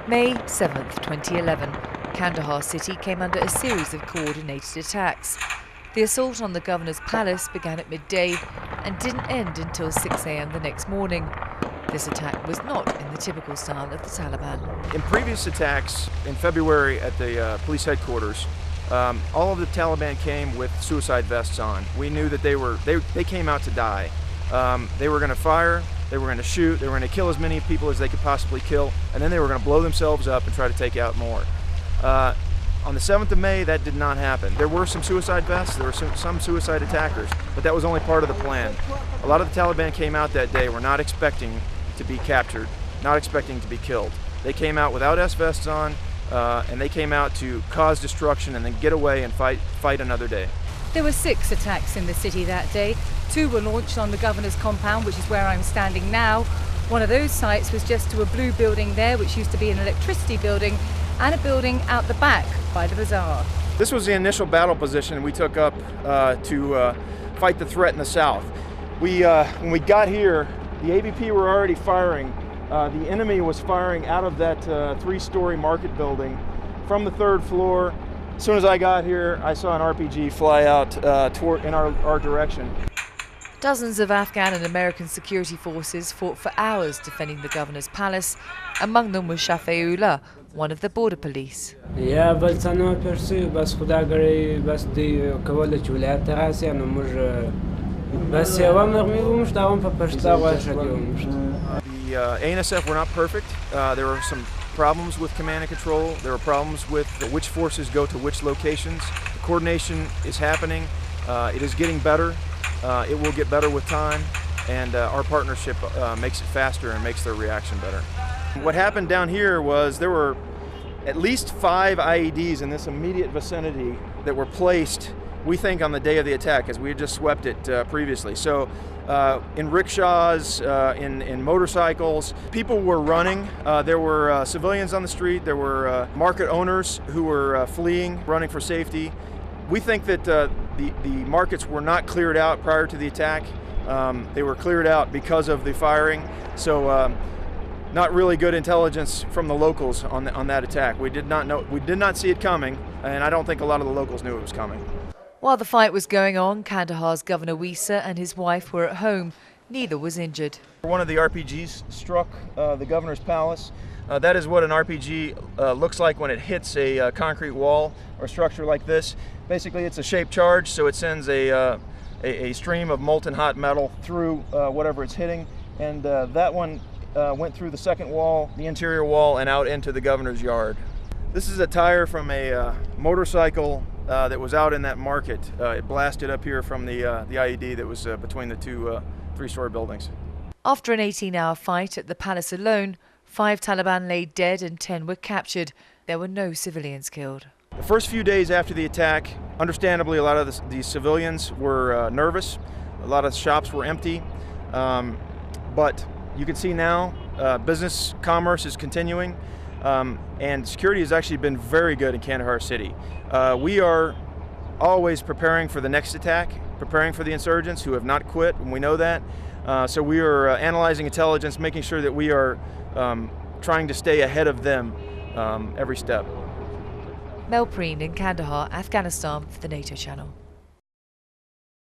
May 7, 2011, Kandahar city came under a series of coordinated attacks. The assault on the governor's palace began at midday and didn't end until 6 a.m. the next morning. This attack was not in the typical style of the Taliban. In previous attacks in February at the police headquarters, all of the Taliban came with suicide vests on. We knew that they came out to die. They were going to fire, they were going to shoot, they were going to kill as many people as they could possibly kill, and then they were going to blow themselves up and try to take out more. On the 7th of May, that did not happen. There were some suicide vests, there were some suicide attackers, but that was only part of the plan. A lot of the Taliban came out that day, were not expecting to be captured, not expecting to be killed. They came out without S-vests on, and they came out to cause destruction and then get away and fight another day. There were 6 attacks in the city that day. 2 were launched on the governor's compound, which is where I'm standing now. One of those sites was just to a blue building there, which used to be an electricity building, and a building out the back by the bazaar. This was the initial battle position we took up to fight the threat in the south. When we got here, the ABP were already firing. The enemy was firing out of that 3-story market building from the 3rd floor. As soon as I got here, I saw an RPG fly out in our direction. Dozens of Afghan and American security forces fought for hours defending the governor's palace. Among them was Shafiullah, one of the border police. The ANSF were not perfect. There were some problems with command and control. There were problems with which forces go to which locations. The coordination is happening. It is getting better. It will get better with time, and our partnership makes it faster and makes their reaction better. What happened down here was there were at least 5 IEDs in this immediate vicinity that were placed, we think, on the day of the attack, as we had just swept it previously. So in rickshaws, in motorcycles, people were running. There were civilians on the street. There were market owners who were fleeing, running for safety. We think that the markets were not cleared out prior to the attack. They were cleared out because of the firing. So not really good intelligence from the locals on that attack. We did not see it coming, and I don't think a lot of the locals knew it was coming. While the fight was going on, Kandahar's Governor Wisa and his wife were at home. Neither was injured. One of the RPGs struck the governor's palace. That is what an RPG looks like when it hits a concrete wall or structure like this. Basically, it's a shaped charge, so it sends a stream of molten hot metal through whatever it's hitting, and that one went through the second wall, the interior wall, and out into the governor's yard. This is a tire from a motorcycle that was out in that market. It blasted up here from the IED that was between the two 3-story buildings. After an 18-hour fight at the palace alone, 5 Taliban lay dead and 10 were captured. There were no civilians killed. The first few days after the attack, understandably, a lot of these civilians were nervous. A lot of shops were empty. But you can see now business commerce is continuing, and security has actually been very good in Kandahar city. We are always preparing for the next attack, preparing for the insurgents who have not quit, and we know that. So we are analyzing intelligence, making sure that we are trying to stay ahead of them every step. Mel Preen in Kandahar, Afghanistan for the NATO Channel.